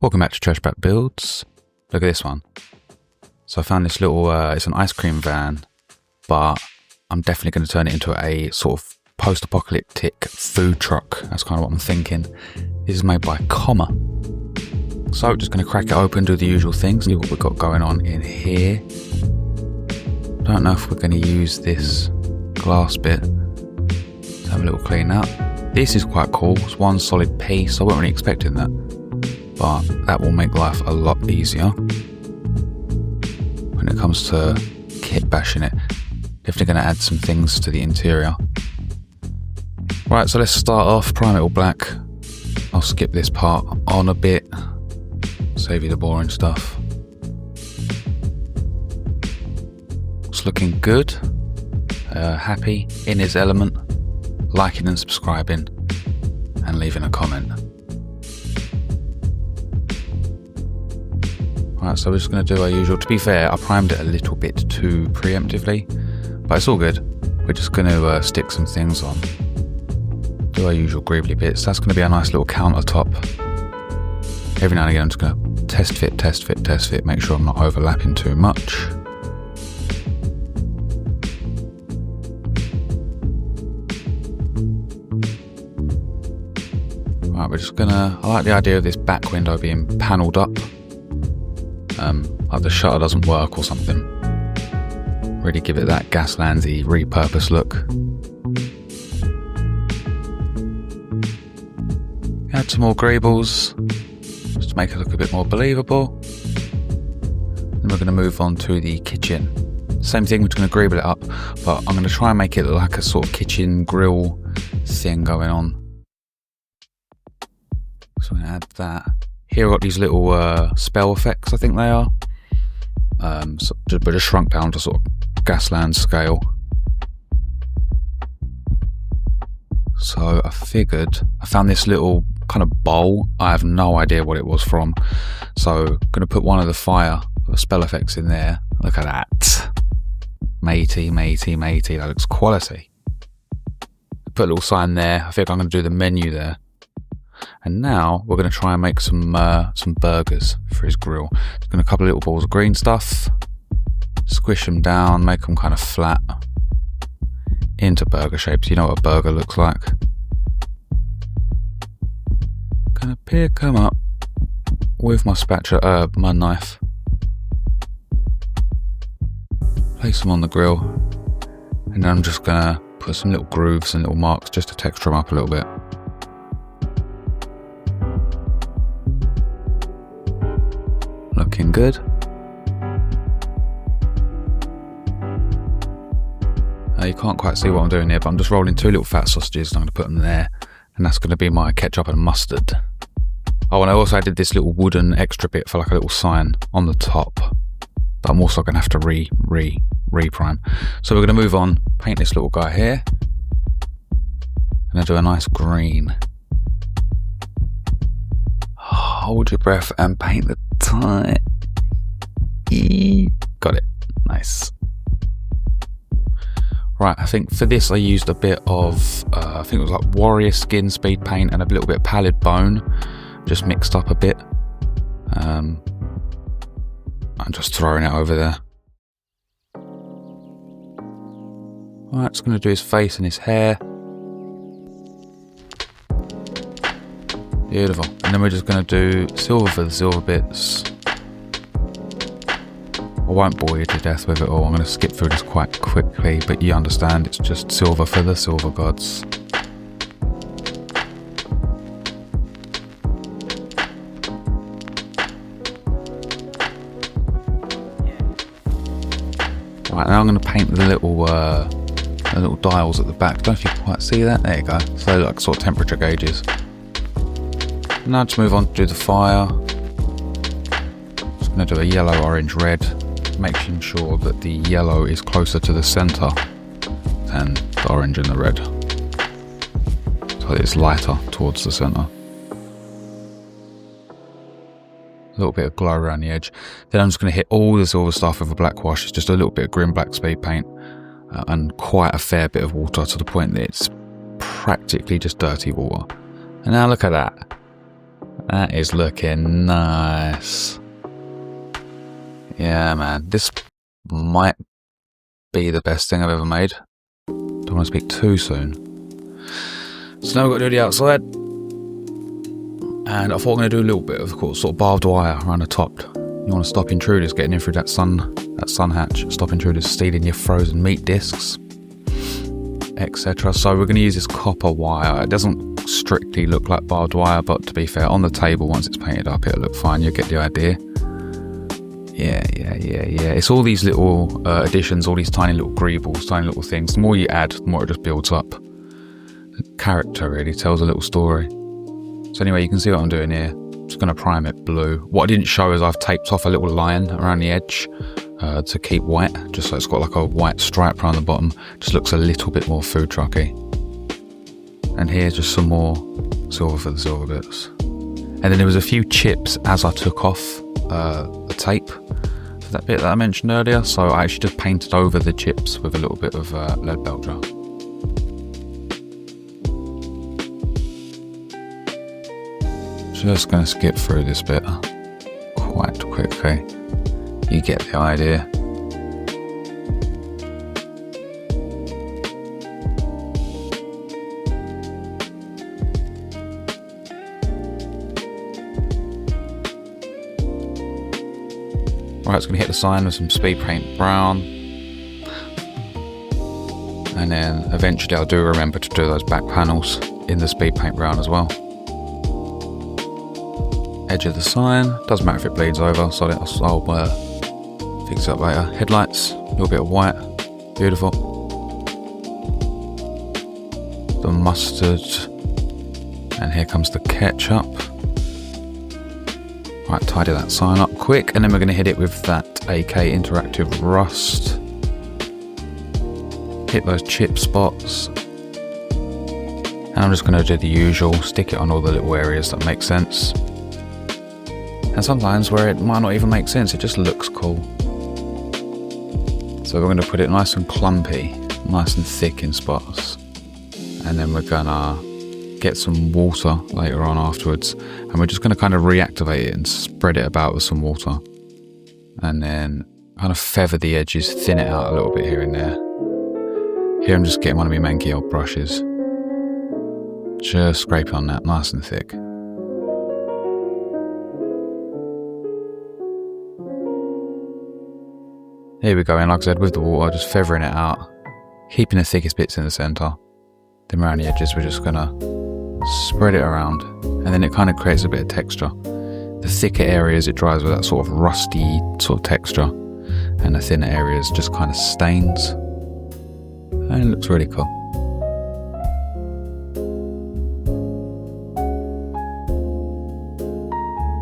Welcome back to Trashback Builds. Look at this one. So I found this little, it's an ice cream van, but I'm definitely going to turn it into a sort of post-apocalyptic food truck. That's kind of what I'm thinking. This is made by Comma. So just going to crack it open, do the usual things, see what we've got going on in here. Don't know if we're going to use this glass bit. Let's have a little clean up. This is quite cool. It's one solid piece. I wasn't really expecting that, but that will make life a lot easier when it comes to kit bashing it. Definitely going to add some things to the interior. Right, so let's start off, prime it all black. I'll skip this part on a bit, save you the boring stuff. It's looking good, happy, in his element, liking and subscribing, and leaving a comment. Right, so we're just going to do our usual. To be fair, I primed it a little bit too preemptively, but it's all good. We're just going to stick some things on. Do our usual greebly bits. That's going to be a nice little countertop. Every now and again I'm just going to test fit, make sure I'm not overlapping too much. Right, we're just going to, I like the idea of this back window being panelled up. Like the shutter doesn't work or something. Really give it that Gaslands-y repurposed look. Add some more greebles, just to make it look a bit more believable. Then we're going to move on to the kitchen. Same thing, we're just going to greeble it up, but I'm going to try and make it look like a sort of kitchen grill thing going on. So I'm going to add that. Here I've got these little spell effects, I think they are. But just shrunk down to sort of Gaslands scale. So I figured, I found this little kind of bowl. I have no idea what it was from. So I'm going to put one of the fire spell effects in there. Look at that. Matey, that looks quality. Put a little sign there. I think I'm going to do the menu there. And now we're going to try and make some burgers for his grill. Just going to couple of little balls of green stuff, squish them down, make them kind of flat into burger shapes. You know what a burger looks like. Gonna pick them up with my spatula, my knife. Place them on the grill, and then I'm just gonna put some little grooves and little marks just to texture them up a little bit. Looking good. You can't quite see what I'm doing here, but I'm just rolling two little fat sausages and I'm going to put them there, and that's going to be my ketchup and mustard. Oh, and I also added this little wooden extra bit for like a little sign on the top, but I'm also going to have to re-prime. So we're going to move on, paint this little guy here. I'm going to do a nice green. Hold your breath and paint the tie. Got it. Nice. Right, I think for this I used a bit of, I think it was like warrior skin speed paint and a little bit of pallid bone, just mixed up a bit. I'm just throwing it over there. Right, just going to do his face and his hair. Beautiful. And then we're just going to do silver for the silver bits. I won't bore you to death with it all. I'm going to skip through this quite quickly, but you understand it's just silver for the silver gods. Right, now I'm going to paint the little dials at the back. Don't know if you can quite see that. There you go. So they look like sort of temperature gauges. Now just move on to do the fire. Just going to do a yellow, orange, red, making sure that the yellow is closer to the center than the orange and the red, so that it's lighter towards the center. A little bit of glow around the edge. Then I'm just going to hit all the silver stuff with a black wash. It's just a little bit of green black speed paint and quite a fair bit of water, to the point that it's practically just dirty water. And now look at that. That is looking nice. Yeah, man. This might be the best thing I've ever made. Don't want to speak too soon. So now we've got to do the outside. And I thought I'm going to do a little bit of course, sort of barbed wire around the top. You want to stop intruders getting in through that sun hatch. Stop intruders stealing your frozen meat discs, etc. So we're going to use this copper wire. It doesn't strictly look like barbed wire, but to be fair, on the table once it's painted up, it'll look fine. You'll get the idea. Yeah. It's all these little additions, all these tiny little greebles, tiny little things. The more you add, the more it just builds up. The character really tells a little story. So anyway, you can see what I'm doing here. I'm just going to prime it blue. What I didn't show is I've taped off a little line around the edge to keep white, just so it's got like a white stripe around the bottom. Just looks a little bit more food trucky. And here's just some more silver for the silver bits. And then there was a few chips as I took off the tape for that bit that I mentioned earlier. So I actually just painted over the chips with a little bit of lead belcher. Just going to skip through this bit quite quickly. You get the idea. Right, it's going to hit the sign with some speed paint brown. And then eventually I do remember to do those back panels in the speed paint brown as well. Edge of the sign, doesn't matter if it bleeds over, so I'll fix it up later. Headlights, a little bit of white, beautiful. The mustard, and here comes the ketchup. Right, tidy that sign up quick, and then we're going to hit it with that AK Interactive Rust. Hit those chip spots. And I'm just going to do the usual, stick it on all the little areas that make sense. And sometimes where it might not even make sense, it just looks cool. So we're going to put it nice and clumpy, nice and thick in spots. And then we're going to get some water later on afterwards. And we're just going to kind of reactivate it and spread it about with some water. And then kind of feather the edges, thin it out a little bit here and there. Here I'm just getting one of my manky old brushes. Just scrape on that nice and thick. Here we go, and like I said, with the water, just feathering it out, keeping the thickest bits in the centre. Then around the edges, we're just going to spread it around, and then it kind of creates a bit of texture. The thicker areas, it dries with that sort of rusty sort of texture, and the thinner areas just kind of stains. And it looks really cool.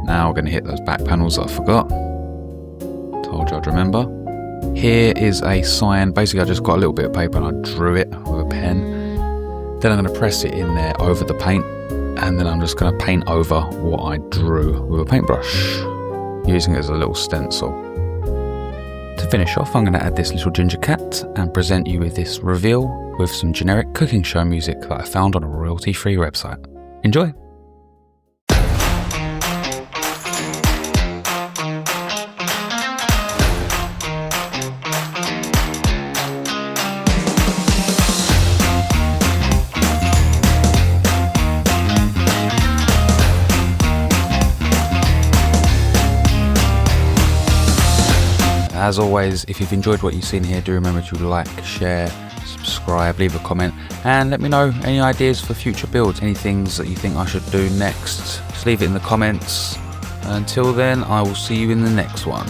Now we're going to hit those back panels that I forgot. Told you I'd remember. Here is a sign. Basically I just got a little bit of paper and I drew it with a pen. Then I'm going to press it in there over the paint, and then I'm just going to paint over what I drew with a paintbrush, using it as a little stencil. To finish off, I'm going to add this little ginger cat and present you with this reveal with some generic cooking show music that I found on a royalty-free website. Enjoy! As always, if you've enjoyed what you've seen here, do remember to like, share, subscribe, leave a comment, and let me know any ideas for future builds, any things that you think I should do next. Just leave it in the comments. Until then, I will see you in the next one.